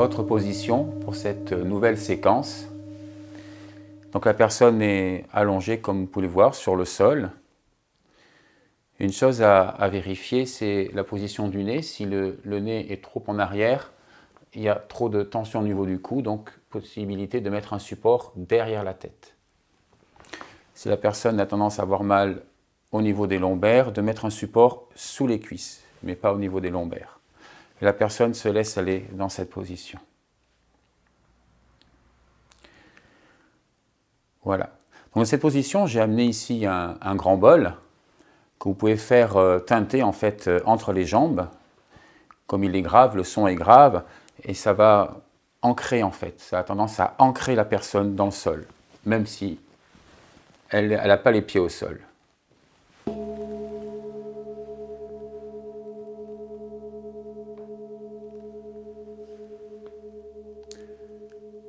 autre position pour cette nouvelle séquence. Donc la personne est allongée, comme vous pouvez le voir, sur le sol. Une chose à vérifier, c'est la position du nez. Si le nez est trop en arrière, il y a trop de tension au niveau du cou, donc possibilité de mettre un support derrière la tête. Si la personne a tendance à avoir mal au niveau des lombaires, de mettre un support sous les cuisses, mais pas au niveau des lombaires. Et la personne se laisse aller dans cette position. Voilà. Donc dans cette position, j'ai amené ici un grand bol que vous pouvez faire teinter en fait entre les jambes. Comme il est grave, le son est grave, et ça va ancrer en fait. Ça a tendance à ancrer la personne dans le sol, même si elle n'a pas les pieds au sol.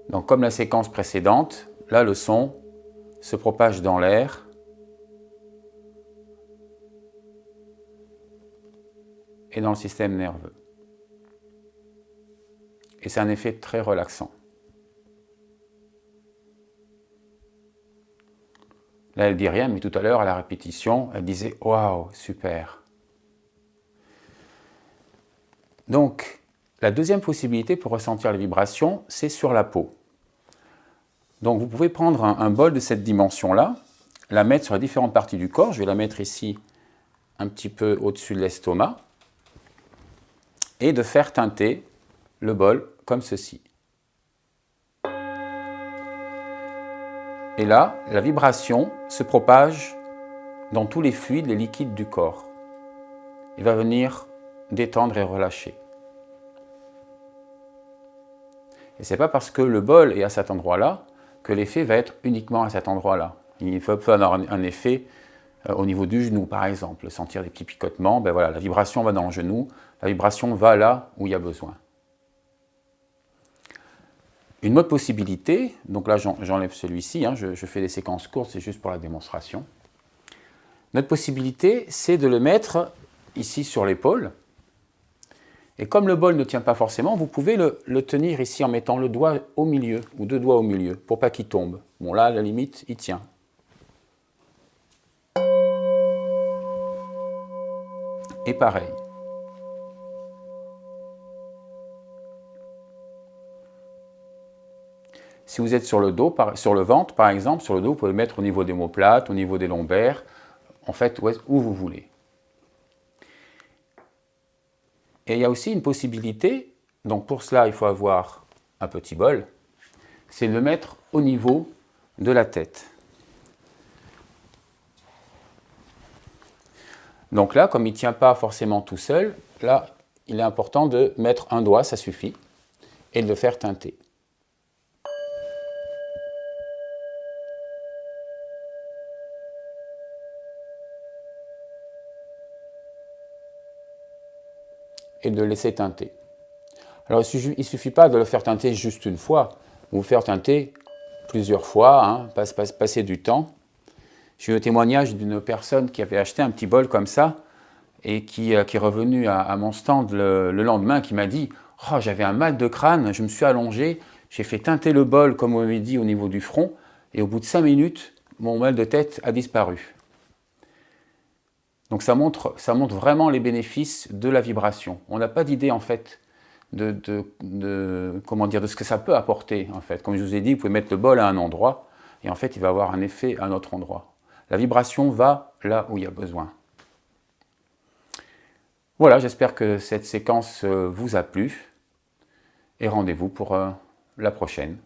Donc comme la séquence précédente, là le son se propage dans l'air et dans le système nerveux. Et c'est un effet très relaxant. Là, elle ne dit rien, mais tout à l'heure, à la répétition, elle disait « Waouh, super !» Donc, la deuxième possibilité pour ressentir les vibrations, c'est sur la peau. Donc, vous pouvez prendre un bol de cette dimension-là, la mettre sur les différentes parties du corps. Je vais la mettre ici, un petit peu au-dessus de l'estomac, et de faire teinter le bol comme ceci. Et là, la vibration se propage dans tous les fluides, les liquides du corps. Il va venir détendre et relâcher. Et ce n'est pas parce que le bol est à cet endroit-là que l'effet va être uniquement à cet endroit-là. Il peut avoir un effet au niveau du genou, par exemple. Sentir des petits picotements, ben voilà, la vibration va dans le genou, la vibration va là où il y a besoin. Une autre possibilité, donc là j'enlève celui-ci, hein, je fais des séquences courtes, c'est juste pour la démonstration. Notre possibilité, c'est de le mettre ici sur l'épaule. Et comme le bol ne tient pas forcément, vous pouvez le tenir ici en mettant le doigt au milieu, ou deux doigts au milieu, pour pas qu'il tombe. Bon là, à la limite, il tient. Et pareil. Si vous êtes sur le dos, sur le ventre par exemple, sur le dos, vous pouvez le mettre au niveau des omoplates, au niveau des lombaires, en fait où vous voulez. Et il y a aussi une possibilité, donc pour cela il faut avoir un petit bol, c'est de le mettre au niveau de la tête. Donc là, comme il ne tient pas forcément tout seul, là il est important de mettre un doigt, ça suffit, et de le faire teinter. Et de le laisser teinter. Alors il ne suffit pas de le faire teinter juste une fois, vous faire teinter plusieurs fois, hein, passer du temps. J'ai eu le témoignage d'une personne qui avait acheté un petit bol comme ça et qui est revenue à mon stand le lendemain, qui m'a dit « Oh, j'avais un mal de crâne, je me suis allongé, j'ai fait teinter le bol, comme on m'avait dit, au niveau du front, et au bout de 5 minutes, mon mal de tête a disparu. » Donc ça montre vraiment les bénéfices de la vibration. On n'a pas d'idée en fait de ce que ça peut apporter en fait. Comme je vous ai dit, vous pouvez mettre le bol à un endroit et en fait il va avoir un effet à un autre endroit. La vibration va là où il y a besoin. Voilà, j'espère que cette séquence vous a plu et rendez-vous pour la prochaine.